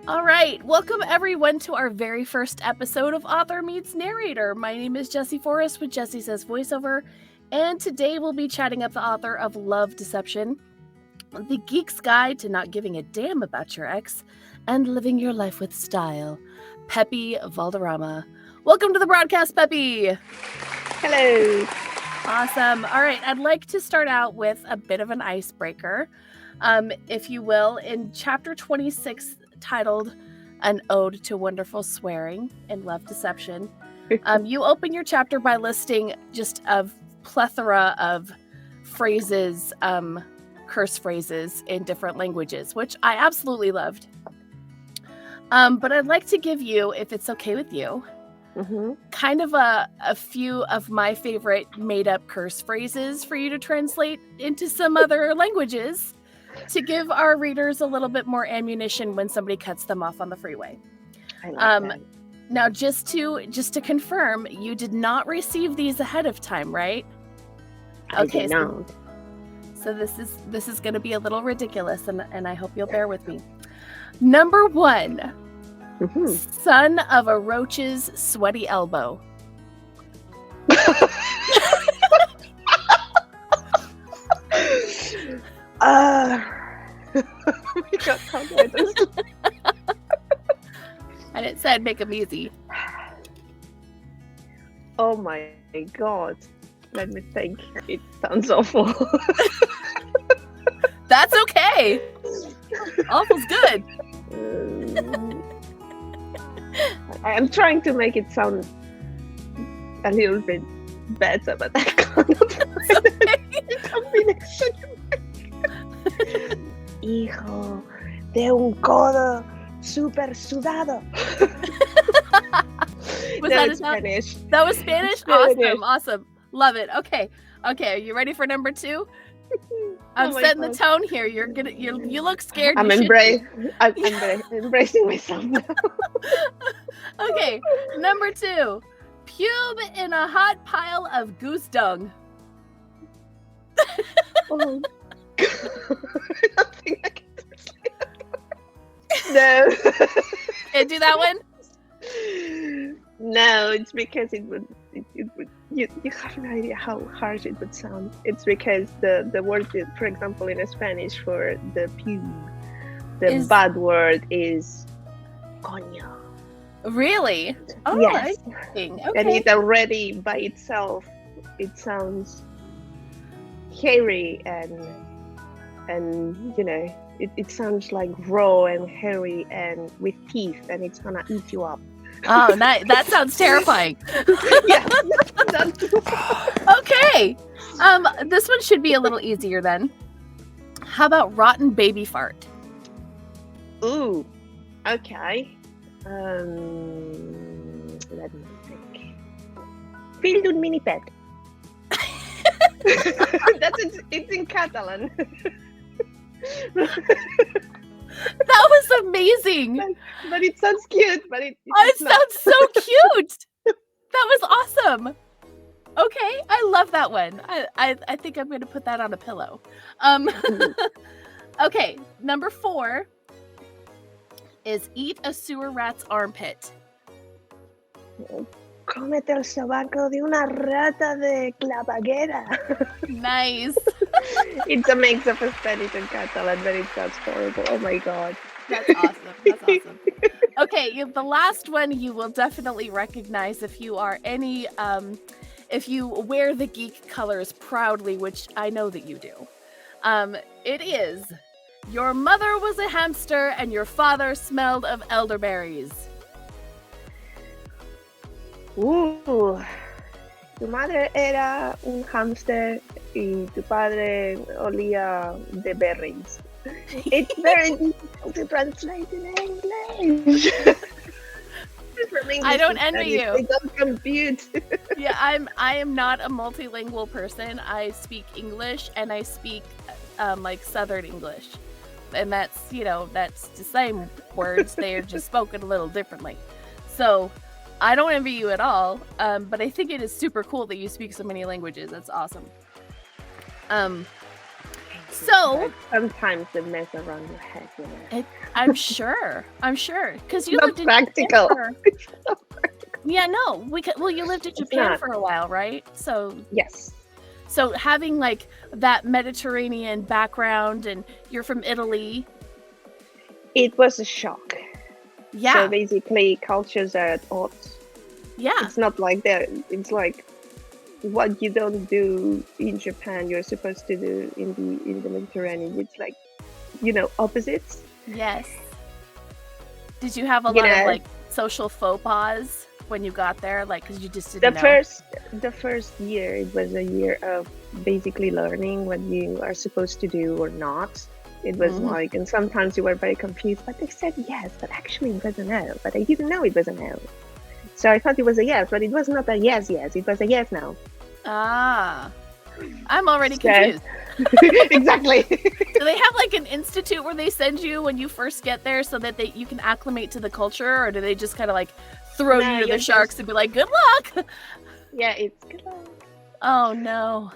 All right, welcome everyone to our very first episode of Author Meets Narrator. My name is Jessie Forrest with Jessie Says Voiceover, and today we'll be chatting up the author of Love Deception, The Geek's Guide to Not Giving a Damn About Your Ex and Living Your Life with Style, Pepi Valderrama. Welcome to the broadcast, Pepi! Hello! Awesome. All right, I'd like to start out with a bit of an icebreaker, if you will, in chapter 26, titled An Ode to Wonderful Swearing in Love Deception. You open your chapter by listing just a plethora of phrases, curse phrases in different languages, which I absolutely loved. But I'd like to give you, if it's okay with you, kind of a few of my favorite made-up curse phrases for you to translate into some other languages, to give our readers a little bit more ammunition when somebody cuts them off on the freeway. I like that. Now, just to confirm, you did not receive these ahead of time, right? I did not. So this is going to be a little ridiculous, and I hope you'll bear with me. Number 1, son of a roach's sweaty elbow. And it said make them easy. Oh my god. Let me think. It sounds awful. That's okay. Awful's good. I'm trying to make it sound a little bit better, but I cannot find a combination. Hijo de un codo super sudado. Was No, that it's Spanish? That was Spanish? Spanish. Awesome. Love it. Okay, are you ready for number 2? I'm Oh my setting God. the tone here. You look scared. I'm You should be. embracing myself now. Okay, number 2. Pube in a hot pile of goose dung. Oh. I don't think I can No. Can't do that one? No, it's because it would you have no idea how harsh it would sound. It's because the word, for example, in Spanish for the pube, the bad word is coño. Really? Oh, yes. Okay. And it already by itself, it sounds hairy and it sounds like raw and hairy and with teeth, and it's gonna eat you up. Oh, that sounds terrifying. Yeah. Okay. This one should be a little easier then. How about rotten baby fart? Ooh. Okay. Let me think. Fill d'un mini pet. It's in Catalan. That was amazing. But it sounds cute. But it sounds so cute. That was awesome. Okay, I love that one. I think I'm going to put that on a pillow. Okay, number 4 is eat a sewer rat's armpit. Cómete el sobaco de una rata de clavaguera. Nice. It's a mix of Spanish and Catalan, but it sounds horrible. Oh my god. That's awesome. Okay, the last one you will definitely recognize if you are if you wear the geek colors proudly, which I know that you do. It is, your mother was a hamster and your father smelled of elderberries. Tu madre era un hámster y tu padre olía de berries. It's very difficult to translate in English. I don't envy you. They don't compute. Yeah, I am not a multilingual person. I speak English and I speak like Southern English, and that's the same words. They are just spoken a little differently. So I don't envy you at all, but I think it is super cool that you speak so many languages. That's awesome. So But sometimes they mess around your head, you know. I'm sure, because you Not lived in practical. Japan It's not practical. yeah, no, well, you lived in It's Japan not. for a while, right? Yes. So having like that Mediterranean background, and you're from Italy, It was a shock. yeah, So basically, cultures are at odds. yeah, It's not like that. It's like what you don't do in Japan, you're supposed to do in the Mediterranean. It's like, opposites. yes. Did you have a You lot of know, like social faux pas when you got there, like because you just the didn't know? first year, it was a year of basically learning what you are supposed to do or not. It was like, and sometimes you were very confused, but they said yes, but actually it was a no, but I didn't know it was a no. So I thought it was a yes, but it was not a yes, it was a yes, no. Ah, I'm already So- confused. Exactly. Do they have like an institute where they send you when you first get there so that you can acclimate to the culture, or do they just kind of like throw No, you to the you're sharks and be like, good luck? Yeah, it's good luck. Oh no.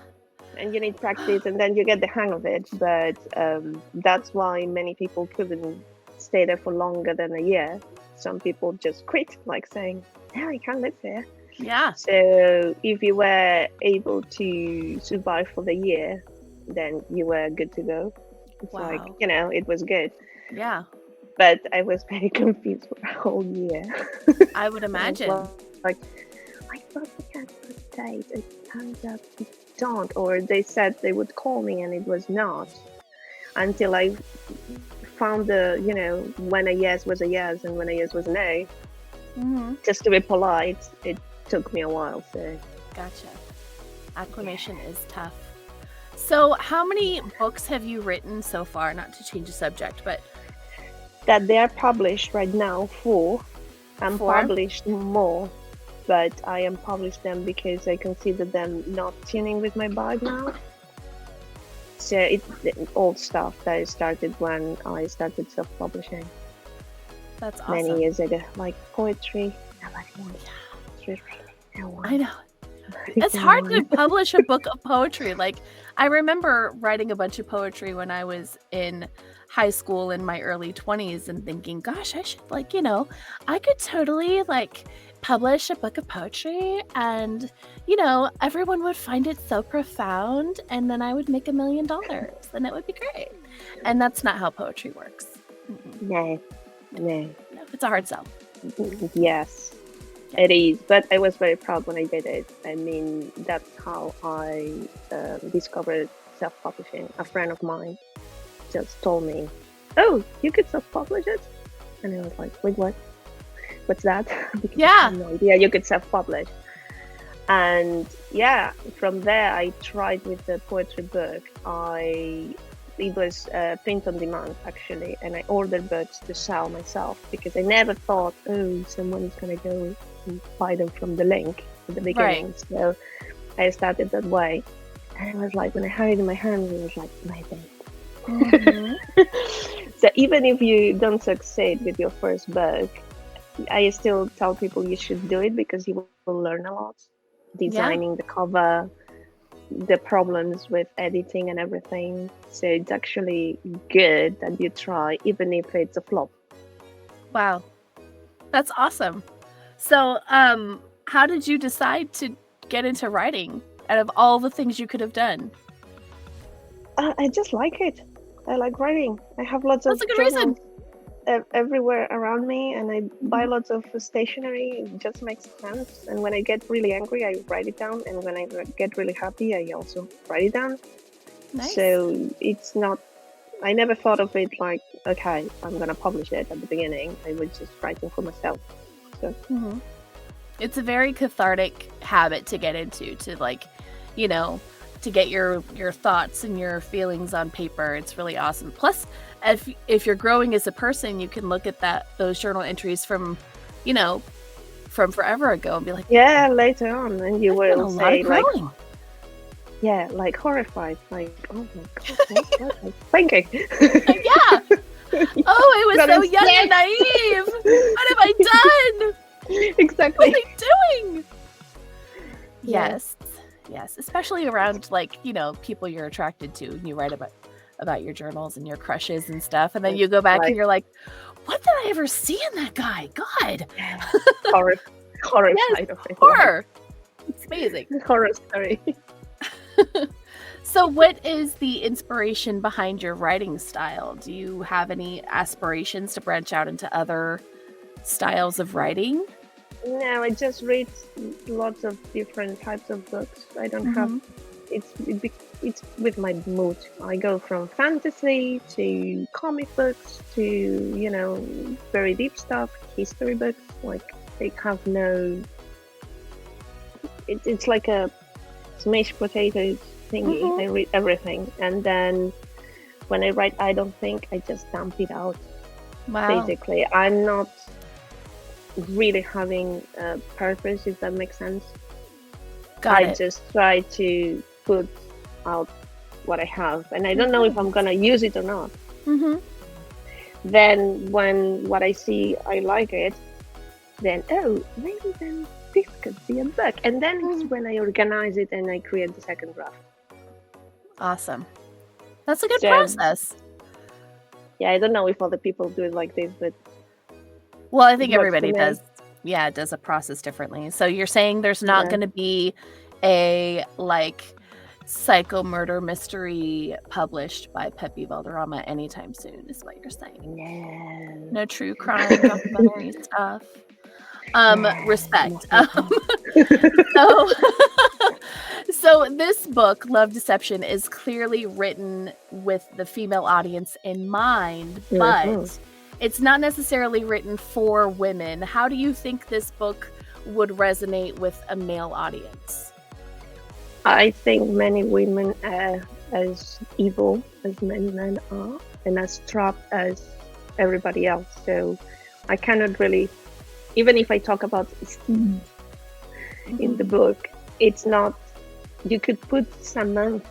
And you need practice, and then you get the hang of it. But that's why many people couldn't stay there for longer than a year. Some people just quit, like saying, "No, I can't live here." Yeah. So if you were able to survive for the year, then you were good to go. It's like, Wow. it was good. Yeah. But I was very confused for a whole year. I would imagine. Like, I thought we had a date. It turns out we don't. Or they said they would call me and it was not. Until I found when a yes was a yes and when a yes was a no. Mm-hmm. Just to be polite, it took me a while. So Gotcha. Acclimation is tough. So how many books have you written so far? Not to change the subject, but that they are published right now, 4. I'm 4? published more, but I am published them because I consider them not tuning with my vibe now. So it's old stuff that I started when I started self-publishing. That's awesome. Many years ago, like poetry. Nobody wants poetry. No one. I know. It's hard to publish a book of poetry. Like, I remember writing a bunch of poetry when I was in high school in my early 20s and thinking, gosh, I should I could totally publish a book of poetry and, everyone would find it so profound and then I would make $1 million and it would be great. And that's not how poetry works. No. It's a hard sell. Yes. It is, but I was very proud when I did it. I mean, that's how I discovered self-publishing. A friend of mine just told me, "Oh, you could self-publish it," and I was like, "Wait, what? What's that?" Because I had no idea you could self-publish. And yeah, from there I tried with the poetry book. It was print on demand actually, and I ordered books to sell myself because I never thought, someone is gonna go and buy them from the link at the beginning. Right. So I started that way, and it was like when I had it in my hand, it was like my baby. Mm-hmm. So even if you don't succeed with your first book, I still tell people you should do it because you will learn a lot. Designing the cover, the problems with editing and everything. So it's actually good that you try, even if it's a flop. Wow. That's awesome. So, how did you decide to get into writing out of all the things you could have done? I just like it. I like writing. I have lots of journals everywhere around me, and I buy lots of stationery. It just makes sense. And when I get really angry, I write it down. And when I get really happy, I also write it down. Nice. So it's not, I never thought of it like, okay, I'm going to publish it at the beginning. I was just writing for myself. So. Mm-hmm. It's a very cathartic habit to get into, to to get your thoughts and your feelings on paper. It's really awesome. Plus, if you're growing as a person, you can look at those journal entries from forever ago and be like, yeah, later on, and you will say growing. Like horrified, like, oh my god, what was I thinking? Yeah. Oh, I was so young and naive. What have I done? Exactly. What am I doing? Yes. Especially around people you're attracted to, and you write about about your journals and your crushes and stuff, and then you go back and you're like, what did I ever see in that guy? God. Horrified Yes, of it. horror. It's amazing. Horror story. So what is the inspiration behind your writing style? Do you have any aspirations to branch out into other styles of writing? No, I just read lots of different types of books. I don't have. It's with my mood. I go from fantasy to comic books to very deep stuff, history books. Like they have no. It's like a smashed potatoes thingy. I read everything, and then when I write, I don't think I just dump it out. Wow. Basically, I'm not really having a purpose, if that makes sense. I just try to put out what I have, and I don't know if I'm gonna use it or not. Then when what I see I like it, then maybe then this could be a book, and then it's when I organize it and I create the second draft. Awesome. That's a good process. Yeah, I don't know if other people do it like this, but well, I think everybody does. Yeah, does a process differently. So you're saying there's not going to be a psycho murder mystery published by Pepi Valderrama anytime soon, is what you're saying. No true crime documentary stuff. Respect. So this book, Love Deception, is clearly written with the female audience in mind, but it's not necessarily written for women. How do you think this book would resonate with a male audience? I think many women are as evil as many men are, and as trapped as everybody else. So I cannot really, even if I talk about esteem in the book, it's not, you could put Samantha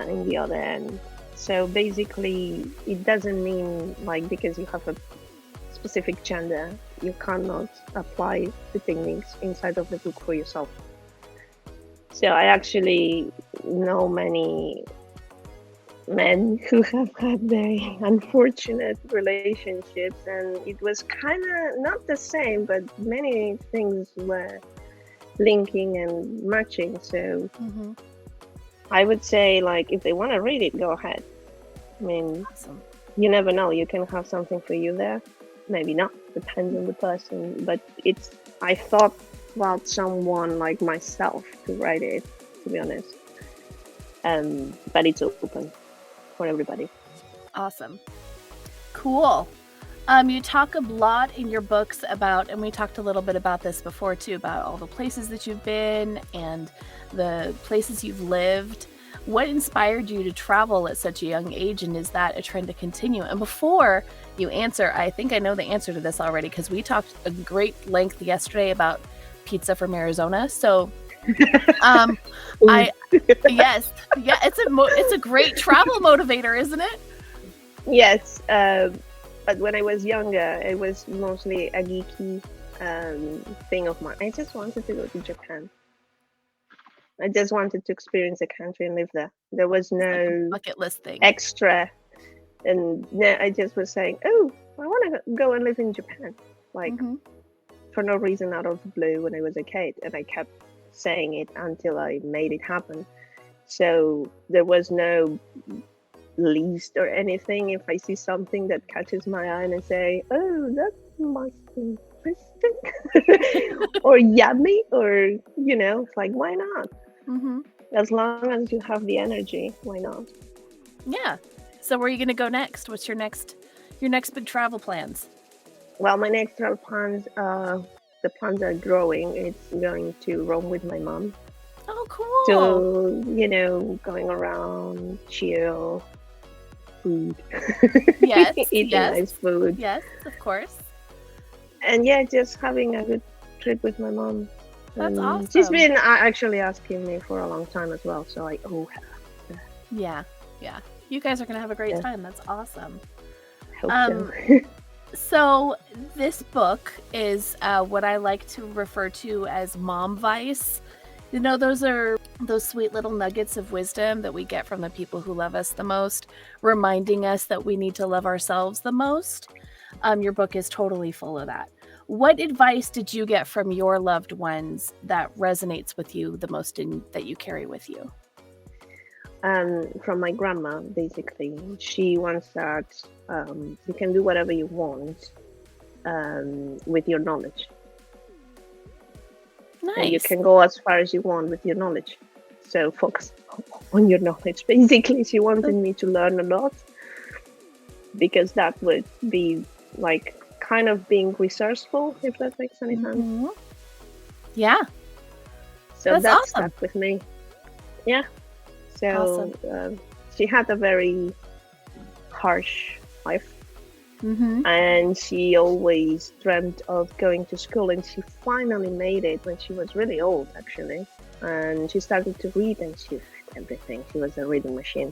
in the other end. So basically, it doesn't mean because you have a specific gender, you cannot apply the techniques inside of the book for yourself. So I actually know many men who have had very unfortunate relationships, and it was kind of not the same, but many things were linking and matching. So I would say, if they want to read it, go ahead. I mean, awesome. You never know, you can have something for you there. Maybe not, depends on the person, but I thought about someone like myself to write it, to be honest. But it's open for everybody. Awesome. Cool. You talk a lot in your books about, and we talked a little bit about this before too, about all the places that you've been and the places you've lived. What inspired you to travel at such a young age, and is that a trend to continue? And before you answer, I think I know the answer to this already, because we talked a great length yesterday about pizza from Arizona. So it's a great travel motivator, isn't it? Yes, but when I was younger, it was mostly a geeky thing of mine. I just wanted to go to Japan. I just wanted to experience the country and live there. There was no bucket list thing extra, and I just was saying, I want to go and live in Japan, for no reason, out of the blue, when I was a kid, and I kept saying it until I made it happen. So there was no list or anything. If I see something that catches my eye and I say, that must be interesting or yummy, or it's why not? As long as you have the energy, why not? Yeah. So where are you going to go next? What's your next big travel plans? Well, my next travel plans, the plans are growing. It's going to Rome with my mom. Oh, cool. So, going around, chill, food. Yes. Eating nice food. Yes, of course. And just having a good trip with my mom. That's awesome. She's been actually asking me for a long time as well. So Yeah. You guys are going to have a great time. That's awesome. I hope so. So this book is what I like to refer to as mom vice. You know, those are those sweet little nuggets of wisdom that we get from the people who love us the most, reminding us that we need to love ourselves the most. Your book is totally full of that. What advice did you get from your loved ones that resonates with you the most and that you carry with you? From my grandma, basically. She wants that you can do whatever you want with your knowledge. And you Nice. can go as far as you want with your knowledge. So focus on your knowledge. Basically, she wanted me to learn a lot because that would be like kind of being resourceful, if that makes any sense. Mhm. Yeah, So that's that awesome. stuck with me. Yeah. So Awesome. she had a very harsh life. Mm-hmm. And she always dreamt of going to school, and she finally made it when she was really old, actually. And she started to read, and she read everything. She was a reading machine.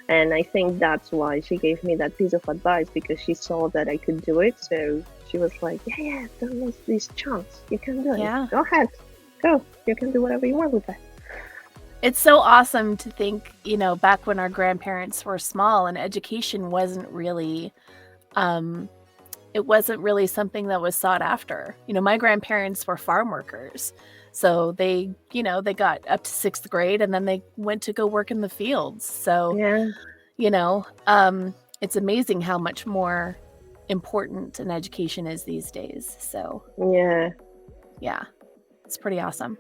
And I think that's why she gave me that piece of advice, because she saw that I could do it. So she was like, yeah, don't lose this chance. You can do it. Yeah. Go ahead. Go. You can do whatever you want with that. It's so awesome to think, you know, back when our grandparents were small and education wasn't really it wasn't really something that was sought after. You know, my grandparents were farm workers. So they, you know, they got up to 6th grade and then they went to go work in the fields. So, Yeah. you know, it's amazing how much more important an education is these days. So, Yeah. yeah, it's pretty awesome.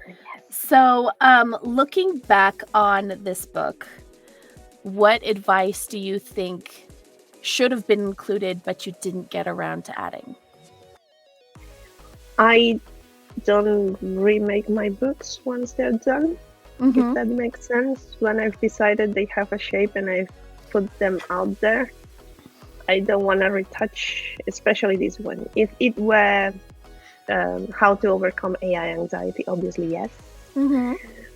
Yes. So, looking back on this book, what advice do you think should have been included, but you didn't get around to adding? I don't remake my books once they're done, if that makes sense. When I've decided they have a shape and I've put them out there, I don't want to retouch, especially this one. If it were how to overcome AI anxiety, obviously yes.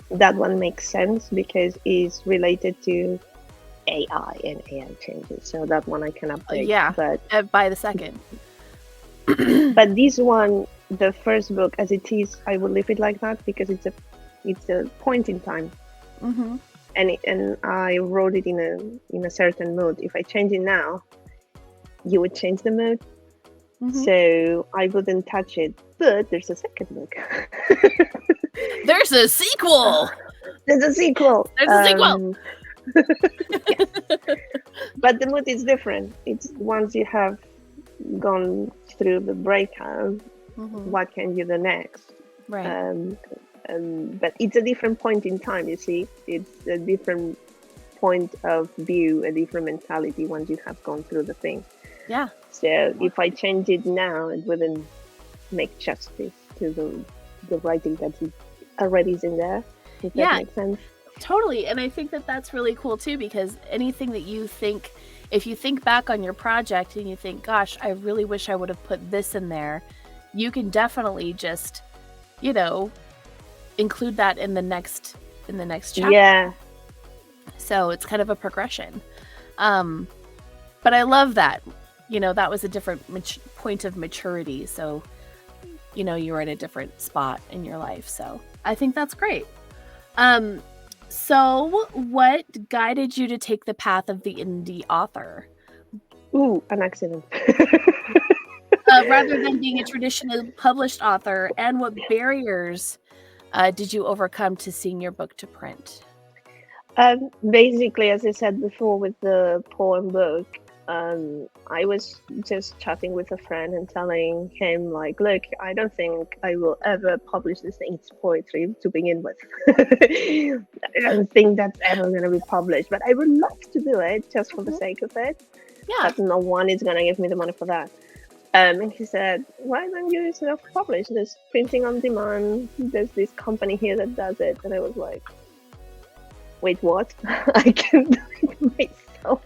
That one makes sense because it's related to AI and AI changes. So that one I can update. Yeah, But by the second. but this one, the first book as it is, I will leave it like that because it's a point in time. And I wrote it in a certain mood. If I change it now, you would change the mood. So I wouldn't touch it. But there's a second book. There's a sequel. There's a sequel. There's a sequel. Yes. But the mood is different. It's once you have gone through the breakout, what can you do next? Right. But it's a different point in time, you see. It's a different point of view, a different mentality once you have gone through the thing. Yeah. So if I change it now, it wouldn't make justice to the writing that already is in there, if that makes sense. Totally. And I think that that's really cool too, because anything that you think, if you think back on your project and you think, gosh, I really wish I would have put this in there, you can definitely just, you know, include that in the next chapter. Yeah. So it's kind of a progression. But I love that, you know, that was a different point of maturity. So, you know, you were at a different spot in your life. So I think that's great. So what guided you to take the path of the indie author? Ooh, an accident. Rather than being a traditionally published author, and what barriers did you overcome to seeing your book to print? Basically, as I said before with the poem book, I was just chatting with a friend and telling him, like, look, I don't think I will ever publish this thing. It's poetry to begin with. I don't think that's ever going to be published, but I would love to do it just for the sake of it. Yeah. But no one is going to give me the money for that. And he said, why don't you self-publish? There's printing on demand. There's this company here that does it. And I was like, wait, what? I can do it myself.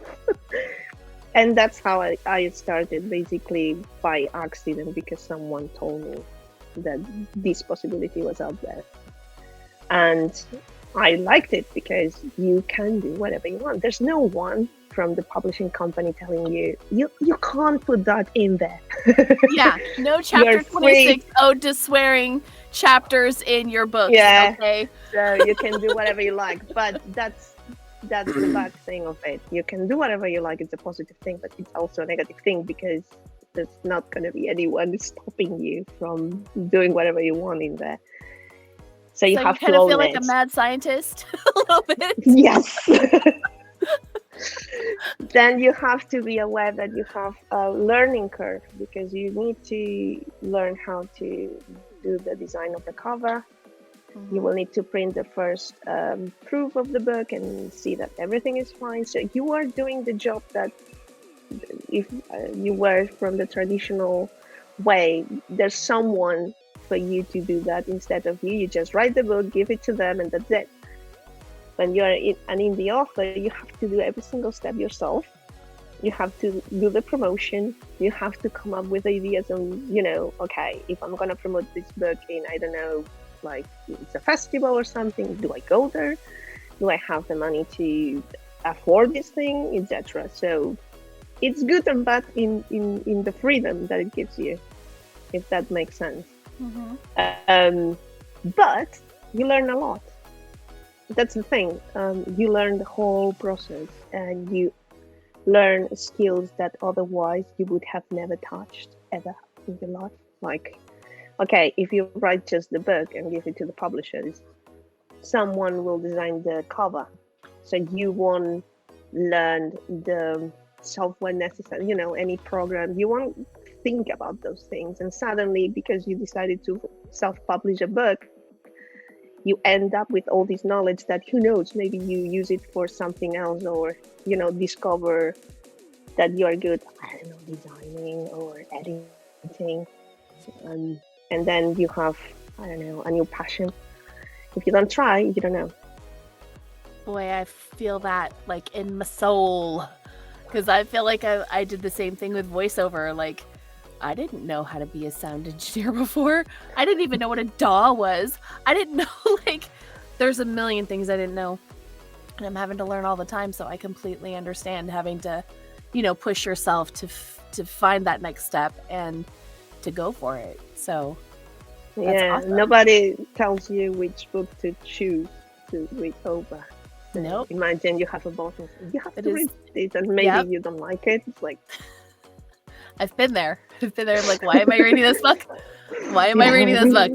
And that's how I started, basically by accident, because someone told me that this possibility was out there. And I liked it because you can do whatever you want. There's no one from the publishing company telling you can't put that in there. Yeah, no chapter 26 ode to swearing chapters in your books. Yeah. Okay. So you can do whatever you like, but that's the bad thing of it. You can do whatever you like. It's a positive thing, but it's also a negative thing because there's not going to be anyone stopping you from doing whatever you want in there. So you have kind to of own feel like it. a mad scientist a little bit. Yes. Then you have to be aware that you have a learning curve because you need to learn how to do the design of the cover. You will need to print the first proof of the book and see that everything is fine. So you are doing the job that if you were from the traditional way, there's someone for you to do that instead of you. You just write the book, give it to them, and that's it. When you're an indie author, you have to do every single step yourself. You have to do the promotion. You have to come up with ideas on, okay, if I'm going to promote this book in, I don't know, like it's a festival or something, do I go there? Do I have the money to afford this thing, etc.? So it's good and bad in the freedom that it gives you, if that makes sense. But you learn a lot. That's the thing. You learn the whole process and you learn skills that otherwise you would have never touched ever in your life. Like, okay, if you write just the book and give it to the publishers, someone will design the cover. So you won't learn the software necessary, any program. You won't think about those things. And suddenly, because you decided to self-publish a book, you end up with all this knowledge that who knows, maybe you use it for something else or, discover that you are good, I don't know, designing or editing. And then you have, I don't know, a new passion. If you don't try, you don't know. Boy, I feel that like in my soul. Because I feel like I did the same thing with voiceover. Like, I didn't know how to be a sound engineer before. I didn't even know what a DAW was. I didn't know, like, there's a million things I didn't know. And I'm having to learn all the time, so I completely understand having to, push yourself to find that next step and to go for it. So, that's awesome. Nobody tells you which book to choose to read over. So nope. Imagine you have a boss and you have to read it, and maybe you don't like it. It's like... I've been there. I'm like, why am I reading this book? Why am I reading this book?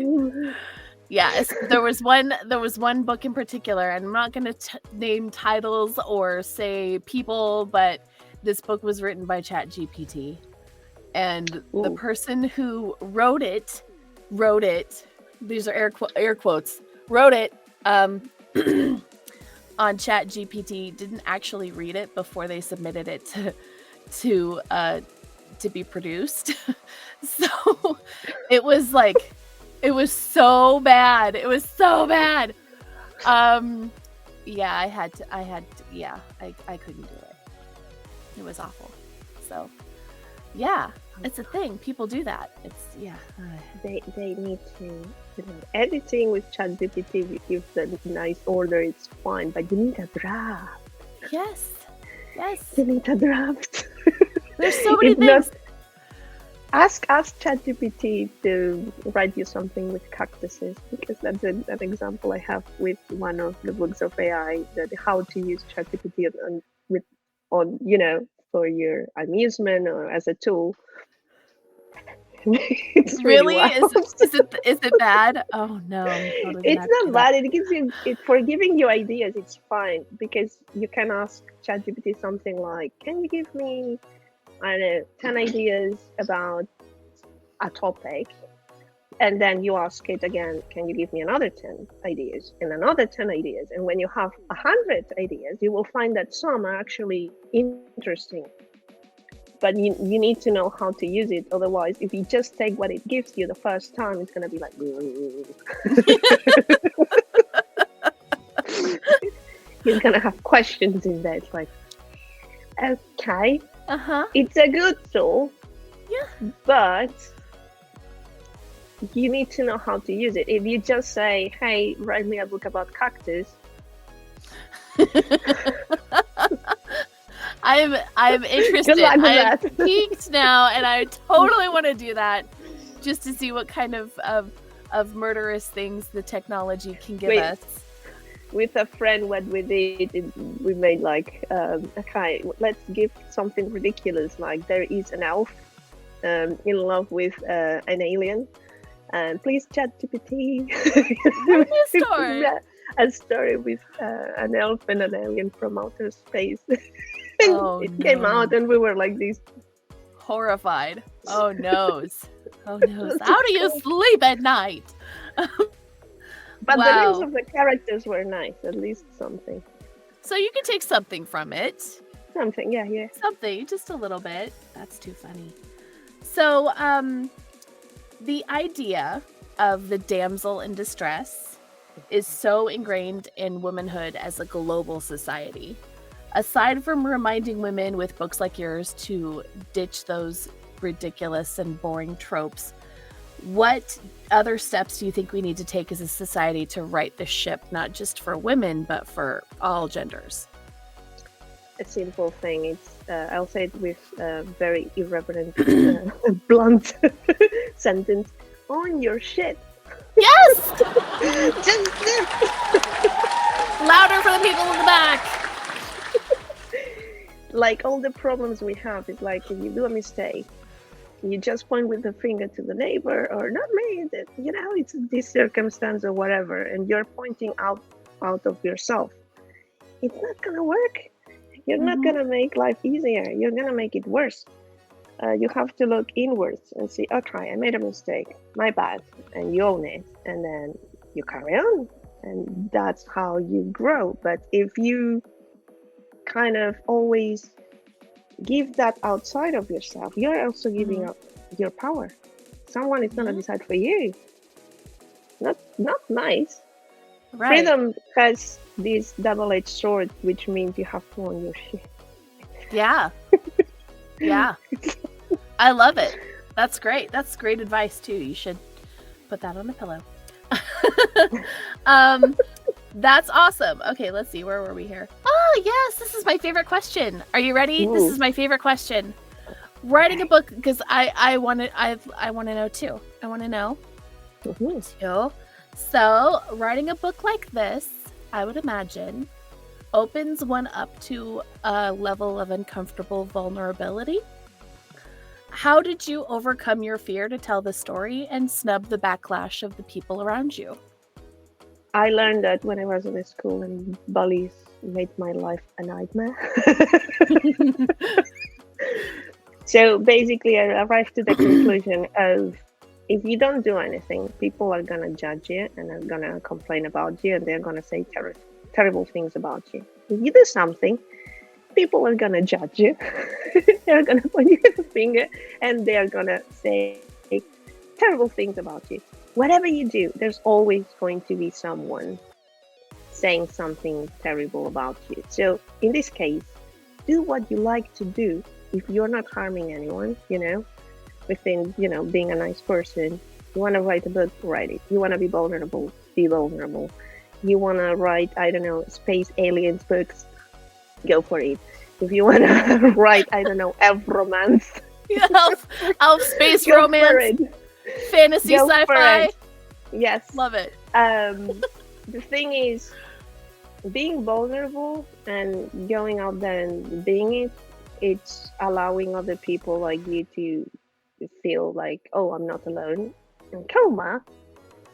Yeah, there was one book in particular, and I'm not going to name titles or say people, but this book was written by ChatGPT, and the person who wrote it. These are air quotes. Wrote it on ChatGPT. Didn't actually read it before they submitted it to be produced. So it was so bad. I couldn't do it. It was awful. So yeah, it's a thing. People do that. They need to, editing with ChatGPT, if the nice order, it's fine, but you need a draft. Yes. You need a draft. There's so many things. Ask ChatGPT to write you something with cactuses, because that's an example I have with one of the books of AI, that how to use ChatGPT for your amusement or as a tool. It's really wild. Is it bad? Oh no, it's not bad. It gives you for giving you ideas. It's fine, because you can ask ChatGPT something like, "Can you give me, I don't know, 10 ideas about a topic?" And then you ask it again, "Can you give me another 10 ideas and another 10 ideas?" And when you have 100 ideas, you will find that some are actually interesting. But you need to know how to use it. Otherwise, if you just take what it gives you the first time, it's going to be like... You're going to have questions in there. It's like, okay, it's a good tool, but you need to know how to use it. If you just say, "Hey, write me a book about cactus," I'm interested. I'm piqued now, and I totally want to do that, just to see what kind of of murderous things the technology can give Wait. us. With a friend, what we did, we made like okay, let's give something ridiculous. Like there is an elf in love with an alien, and please ChatGPT. Story. A story with an elf and an alien from outer space. It came out, and we were like this, horrified. Oh noes. Oh noes. How do you sleep at night? But wow. the names of the characters were nice, at least something. So you can take something from it. Something, yeah. Something, just a little bit. That's too funny. So, the idea of the damsel in distress is so ingrained in womanhood as a global society. Aside from reminding women with books like yours to ditch those ridiculous and boring tropes, what other steps do you think we need to take as a society to right the ship, not just for women, but for all genders? A simple thing. It's I'll say it with a very irreverent, blunt sentence. Own your shit. Yes! Just Louder for the people in the back. Like all the problems we have is like if you do a mistake, you just point with the finger to the neighbor or not me, that it's this circumstance or whatever, and you're pointing out of yourself. It's not gonna work. You're not gonna make life easier. You're gonna make it worse. You have to look inwards and see, okay, I made a mistake, my bad, and you own it, and then you carry on, and that's how you grow. But if you kind of always give that outside of yourself, you're also giving up your power. Someone is gonna decide for you. Not nice. Right. Freedom has this double-edged sword, which means you have to own your shit. Yeah. Yeah. I love it. That's great. That's great advice too. You should put that on a pillow. That's awesome. Okay, let's see. Where were we here? Oh, yes. This is my favorite question. Are you ready? Ooh. This is my favorite question. Writing a book, because I want to know too. I want to know too. So, writing a book like this, I would imagine, opens one up to a level of uncomfortable vulnerability. How did you overcome your fear to tell the story and snub the backlash of the people around you? I learned that when I was in school, and bullies made my life a nightmare. So basically, I arrived to the conclusion of, if you don't do anything, people are going to judge you and are going to complain about you, and they're going to say terrible things about you. If you do something, people are going to judge you. They're going to point you with a finger, and they're going to say terrible things about you. Whatever you do, there's always going to be someone saying something terrible about you. So in this case, do what you like to do. If you're not harming anyone, within, being a nice person, you want to write a book, write it. You want to be vulnerable, be vulnerable. You want to write, space aliens books, go for it. If you want to write, elf romance. elf space romance. Fantasy sci-fi. Yes. Love it. The thing is, being vulnerable and going out there and being it, it's allowing other people like you to feel like, oh, I'm not alone. And Koma,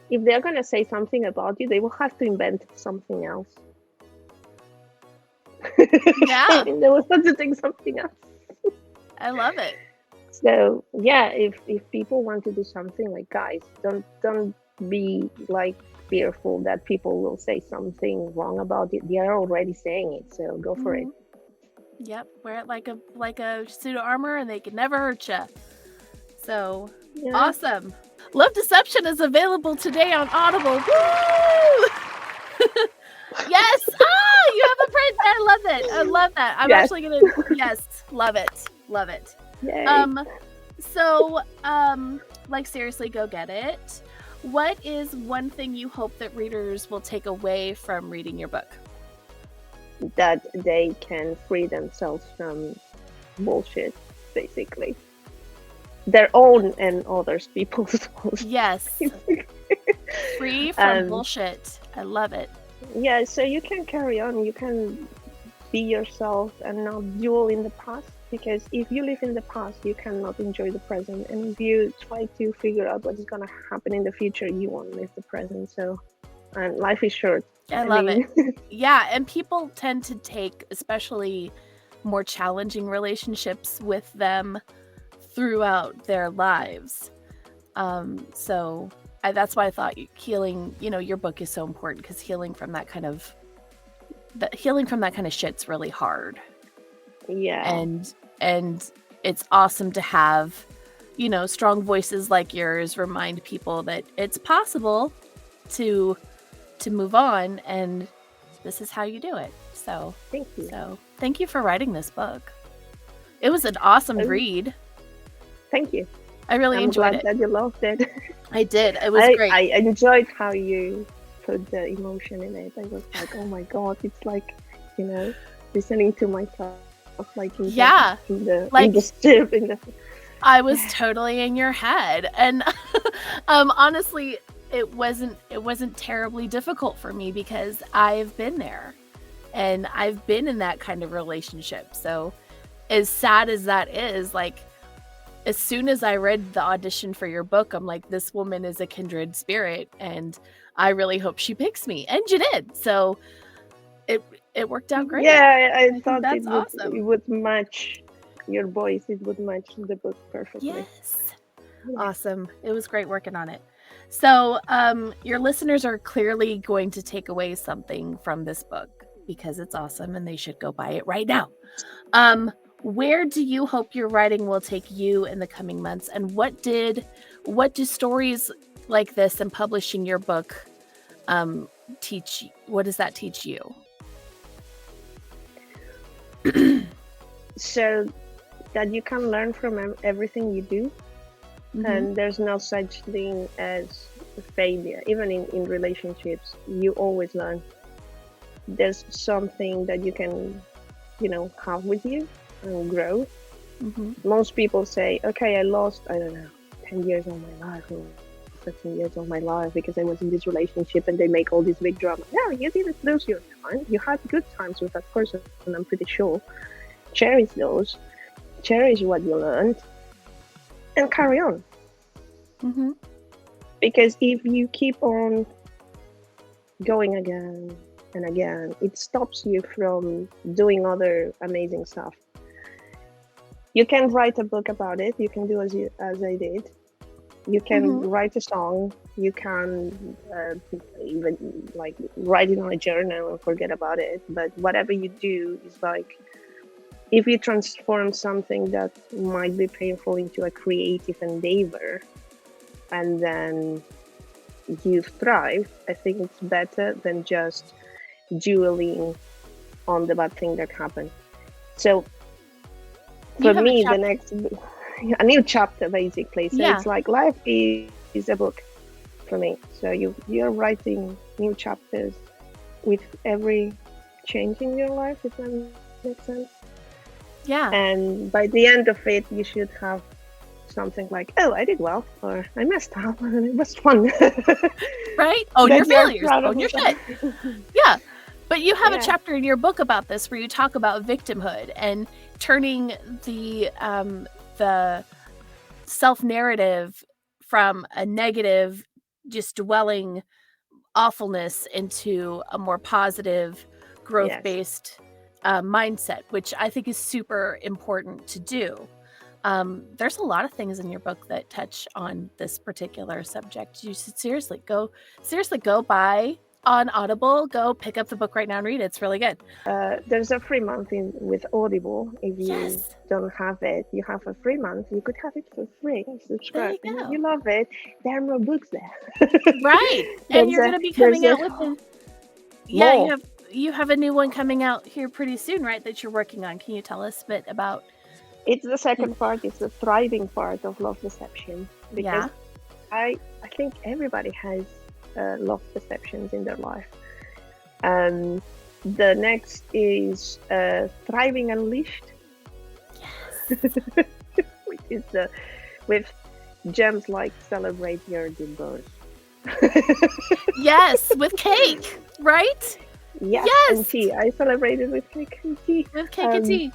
if they're going to say something about you, they will have to invent something else. Yeah. There was such a thing, something else. I love it. So yeah, if people want to do something, like, guys, don't be like fearful that people will say something wrong about it. They are already saying it, so go for it. Yep, wear it like a suit of armor, and they can never hurt you. So awesome! Love Deception is available today on Audible. Woo! Yes! Oh, you have a print. I love it. I love that. I'm actually gonna. Yes, love it. Yay. So, seriously, go get it. What is one thing you hope that readers will take away from reading your book? That they can free themselves from bullshit, basically. their own and others people's own. Yes. Free from um, bullshit. I love it. yeah, so you can carry on. You can be yourself and not dwell in the past, because if you live in the past, you cannot enjoy the present, and if you try to figure out what is going to happen in the future, you won't live the present. So, and life is short. I love it. Yeah, and people tend to take especially more challenging relationships with them throughout their lives. So that's why I thought healing, your book is so important, because healing from that kind of shit's really hard. Yeah. And it's awesome to have, strong voices like yours remind people that it's possible to move on, and this is how you do it. So thank you. So thank you for writing this book. It was an awesome read. Thank you. I really enjoyed it. I'm glad that you loved it. I did. It was great. I enjoyed how you put the emotion in it. I was like, oh my god, it's like, listening to myself, like in the strip, I was totally in your head, and honestly, it wasn't terribly difficult for me, because I've been there, and I've been in that kind of relationship. So, as sad as that is, like, as soon as I read the audition for your book, I'm like, this woman is a kindred spirit, and I really hope she picks me. And you did. So it worked out great. Yeah, I thought that's awesome. It would match your voice. It would match the book perfectly. Yes. Yeah. Awesome. It was great working on it. So your listeners are clearly going to take away something from this book, because it's awesome and they should go buy it right now. Where do you hope your writing will take you in the coming months, and what do stories like this and publishing your book teach? What does that teach you? So that you can learn from everything you do, and there's no such thing as failure. Even in relationships, you always learn. There's something that you can, have with you and grow. Most people say, okay, I lost, I don't know, 10 years of my life or 15 years of my life because I was in this relationship, and they make all this big drama. No, you didn't lose your time. You had good times with that person, and I'm pretty sure. Cherish those. Cherish what you learned, and carry on. Because if you keep on going again and again, it stops you from doing other amazing stuff. You can write a book about it. You can do as I did. You can write a song. You can even like write it on a journal and forget about it. But whatever you do is like, if you transform something that might be painful into a creative endeavor, and then you thrive, I think it's better than just dwelling on the bad thing that happened. So for me, the next, a new chapter basically. So it's like life is a book for me. So you're writing new chapters with every change in your life, if that makes sense. Yeah. And by the end of it, you should have something like, oh, I did well, or I messed up, and it was fun. Right? Own your failures. Own your shit. Yeah. But you have a chapter in your book about this, where you talk about victimhood and turning the self-narrative from a negative, just dwelling awfulness into a more positive, growth-based mindset, which I think is super important to do. There's a lot of things in your book that touch on this particular subject. You should seriously go buy on Audible. Go pick up the book right now and read it. It's really good. There's a free month with Audible. If you don't have it, you have a free month. You could have it for free. Subscribe. You love it. There are more books there. Right. And you're going to be coming out with them. Yeah, you have a new one coming out here pretty soon, right? That you're working on. Can you tell us a bit about? It's the second part. It's the thriving part of love deception. Because I think everybody has love deceptions in their life. The next is Thriving Unleashed, which is with gems like celebrate your divorce. Yes, with cake, right? Yes, and Yes, tea. I celebrated with cake and tea. with cake and tea.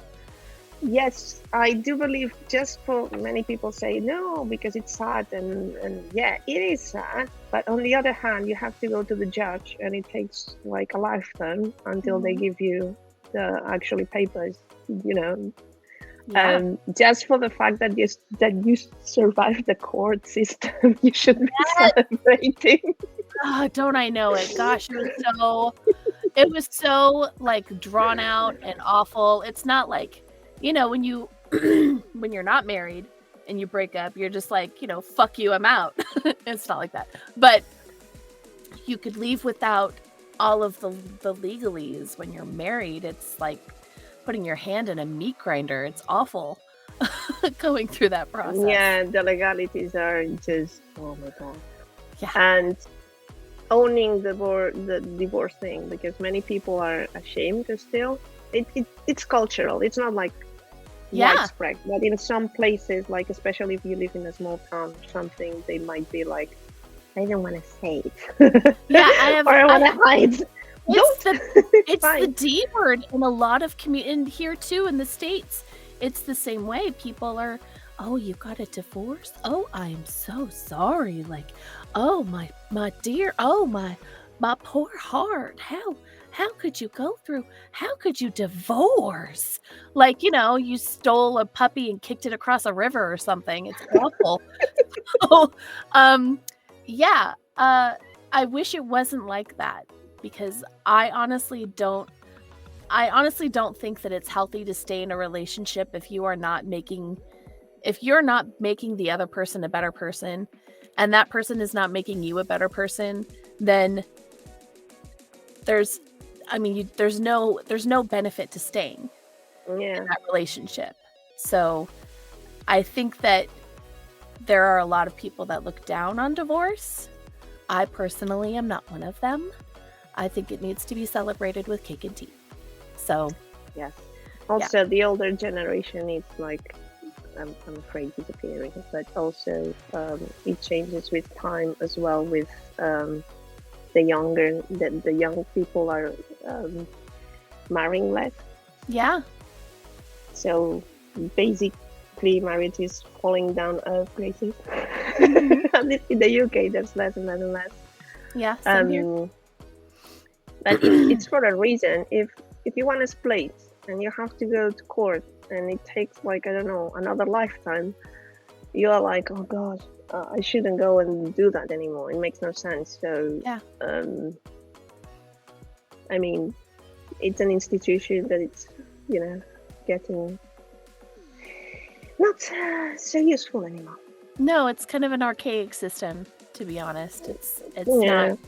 Yes, I do believe just for many people say no because it's sad and yeah, it is sad. But on the other hand, you have to go to the judge and it takes like a lifetime until they give you the actually papers, you know. Yeah. Just for the fact that you survived the court system, you should be Yes. celebrating. Oh, don't I know it? Gosh, it was so like drawn out and awful. It's not like, when you when you're not married and you break up, you're just like, fuck you, I'm out. It's not like that. But you could leave without all of the legalese. When you're married, it's like putting your hand in a meat grinder. It's awful going through that process. Yeah, the legalities are just, oh my god. Yeah. And owning the divorce thing, because many people are ashamed to still. It's cultural. It's not like widespread, but in some places, like especially if you live in a small town or something, they might be like, I don't want to say it. Yeah, or I want to hide. It's the D word in a lot of and here too in the States. It's the same way. People are, oh, you got a divorce? Oh, I'm so sorry. Like, oh my dear, oh my poor heart. How could you go through? How could you divorce? Like, you stole a puppy and kicked it across a river or something. It's awful. Yeah. I wish it wasn't like that, because I honestly don't think that it's healthy to stay in a relationship if you're not making the other person a better person, and that person is not making you a better person. Then there's no benefit to staying in that relationship. So I think that there are a lot of people that look down on divorce. I personally am not one of them. I think it needs to be celebrated with cake and tea. So yes. Also, the older generation is like, I'm afraid, disappearing, but also it changes with time as well. With the young people are marrying less. Yeah. So basically, marriage is falling down of graces. At least in the UK, there's less and less and less. Yeah. Same here. But it's for a reason. If you want to split and you have to go to court and it takes like, I don't know, another lifetime, you are like, oh gosh, I shouldn't go and do that anymore. It makes no sense. So yeah. I mean, it's an institution that it's, getting not so useful anymore. No, it's kind of an archaic system, to be honest. It's not.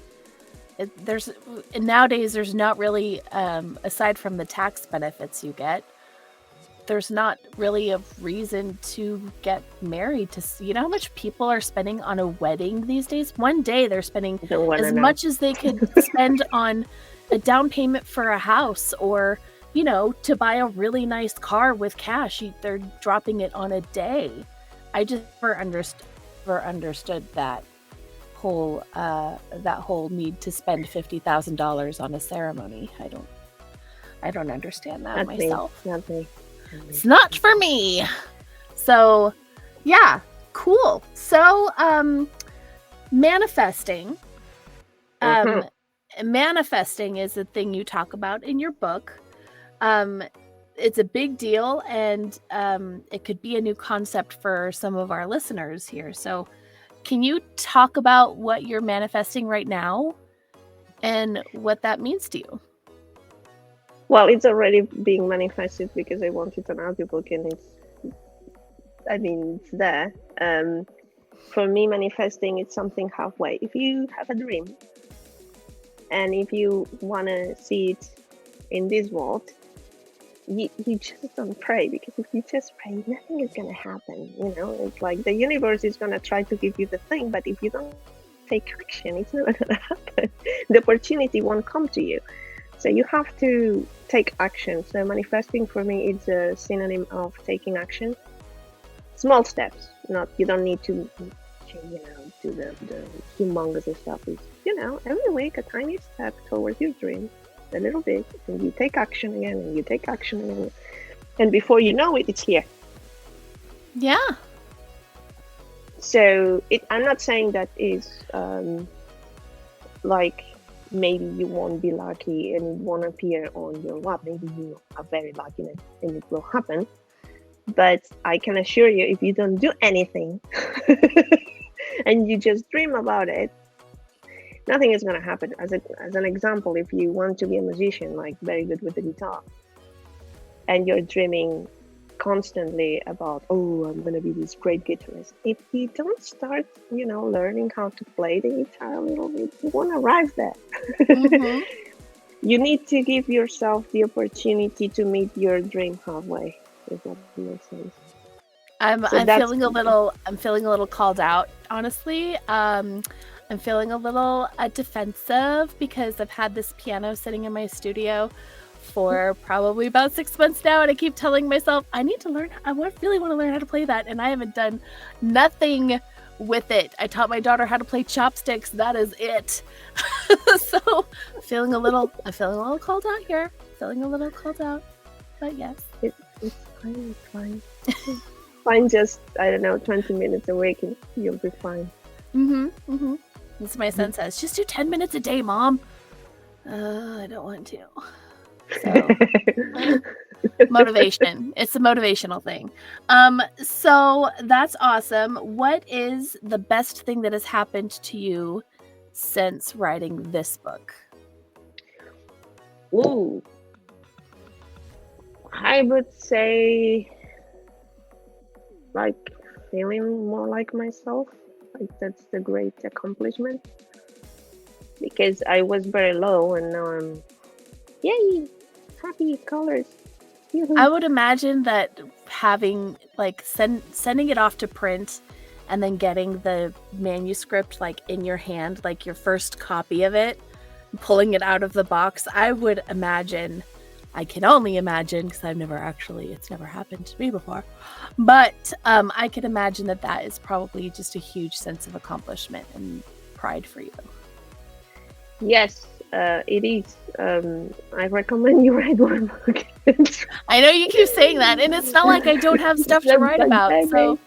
Nowadays there's not really, aside from the tax benefits you get, there's not really a reason to get married. You know how much people are spending on a wedding these days? One day they're spending as much as they could spend on a down payment for a house, or to buy a really nice car with cash. They're dropping it on a day. I just never understood that whole need to spend $50,000 on a ceremony. I don't understand that myself. Not me. It's not for me. So, yeah, cool. So, manifesting. Manifesting is a thing you talk about in your book. It's a big deal, and it could be a new concept for some of our listeners here. So, can you talk about what you're manifesting right now and what that means to you? Well, it's already being manifested because I wanted an audiobook, and it's there. For me, manifesting is something halfway. If you have a dream and if you want to see it in this world, you just don't pray, because if you just pray, nothing is going to happen. It's like the universe is going to try to give you the thing, but if you don't take action, it's never going to happen. The opportunity won't come to you. So you have to take action. So manifesting for me is a synonym of taking action. small steps. Not, you don't need to, do the humongous stuff. It's, every week a tiny step towards your dream, a little bit, and you take action again, and you take action again, and before you know it, it's here. Yeah. So I'm not saying that is like maybe you won't be lucky and it won't appear on your lap. Maybe you are very lucky and it will happen. But I can assure you, if you don't do anything and you just dream about it, nothing is going to happen. As an example, if you want to be a musician, like very good with the guitar, and you're dreaming constantly about, I'm going to be this great guitarist. If you don't start, learning how to play the guitar a little bit, you won't arrive there. Mm-hmm. You need to give yourself the opportunity to meet your dream halfway, if that makes sense. I'm feeling a little called out, honestly. I'm feeling a little defensive because I've had this piano sitting in my studio for probably about 6 months now, and I keep telling myself I need to learn. I really want to learn how to play that, and I haven't done nothing with it. I taught my daughter how to play chopsticks. That is it. So I'm feeling a little called out here. Feeling a little called out, but yes, it's fine. It's fine. Fine, just 20 minutes a week, and you'll be fine. That's my son says. Just do 10 minutes a day, Mom. I don't want to. So motivation. It's a motivational thing. So that's awesome. What is the best thing that has happened to you since writing this book? Ooh. I would say like feeling more like myself. Like that's the great accomplishment. Because I was very low and now I'm yay, happy colors. Yoo-hoo. I would imagine that having sending it off to print and then getting the manuscript in your hand, like your first copy of it, pulling it out of the box, I would imagine, I can only imagine because it's never happened to me before, but I can imagine that is probably just a huge sense of accomplishment and pride for you. Yes, it is. I recommend you write one book. I know you keep saying that, and it's not like I don't have stuff to write about. So,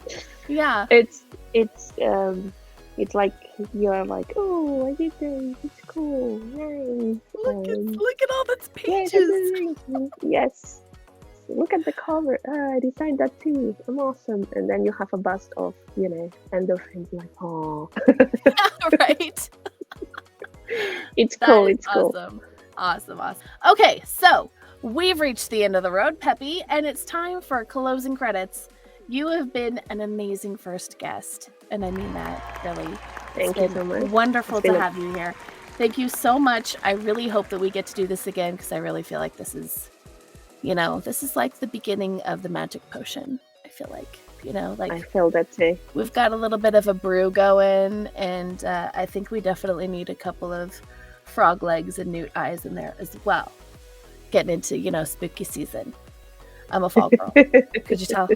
yeah, it's like you're like, I did this. It's cool. Nice. Look at all those pages. Yes. Look at the cover. I designed that too. I'm awesome. And then you have a bust of endorphins. Like, oh. Yeah, right. It's cool. It's awesome. Cool. Awesome. Okay, so we've reached the end of the road, Pepi, and it's time for closing credits. You have been an amazing first guest, and I mean that really. Thank you so much. Wonderful to have you here. Thank you so much. I really hope that we get to do this again because I really feel like this is, this is like the beginning of the magic potion. I feel like. I feel that too. We've got a little bit of a brew going, and I think we definitely need a couple of frog legs and newt eyes in there as well. Getting into, spooky season. I'm a fall girl. Could you tell?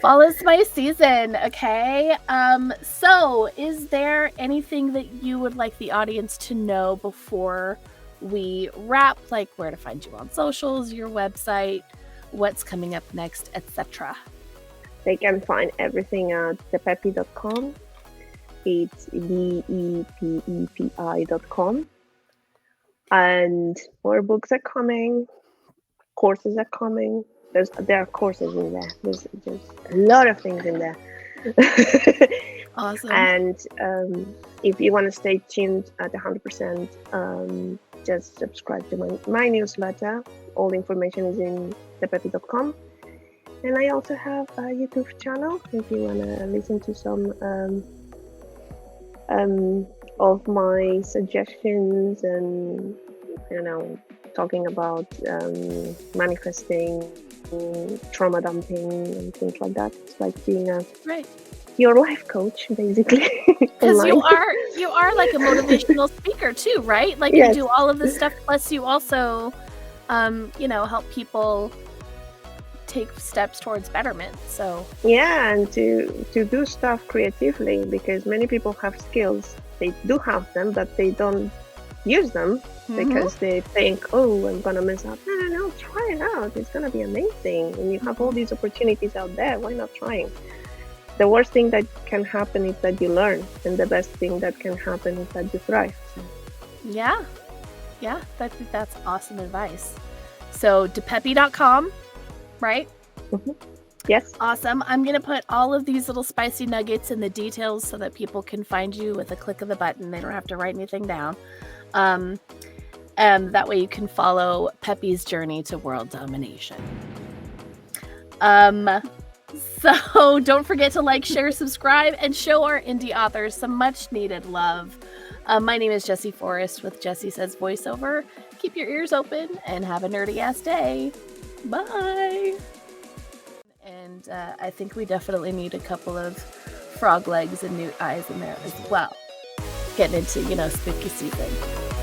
Fall is my season, okay? So is there anything that you would like the audience to know before we wrap? Like where to find you on socials, your website, what's coming up next, etc.? They can find everything at thepepi.com. It's DEPEPI.com. And more books are coming. Courses are coming. There are courses in there. There's a lot of things in there. Awesome. And if you want to stay tuned at 100%, just subscribe to my newsletter. All the information is in thepepi.com. And I also have a YouTube channel if you want to listen to some of my suggestions and, talking about manifesting, trauma dumping, and things like that. It's like being your life coach, basically. Because you are like a motivational speaker too, right? Like yes. You do all of this stuff, plus you also, help people take steps towards betterment. So yeah, and to do stuff creatively, because many people have skills. They do have them, but they don't use them because they think, oh, I'm gonna mess up. No, try it out. It's gonna be amazing. And you have all these opportunities out there. Why not trying? The worst thing that can happen is that you learn, and the best thing that can happen is that you thrive. So. Yeah, that's awesome advice. So depepi.com, right? Yes. Awesome. I'm going to put all of these little spicy nuggets in the details so that people can find you with a click of the button. They don't have to write anything down. And that way you can follow Pepi's journey to world domination. So don't forget to like, share, subscribe, and show our indie authors some much needed love. My name is Jessie Forrest with Jessie Says Voiceover. Keep your ears open and have a nerdy ass day. Bye. And I think we definitely need a couple of frog legs and newt eyes in there as well. Getting into, spooky season.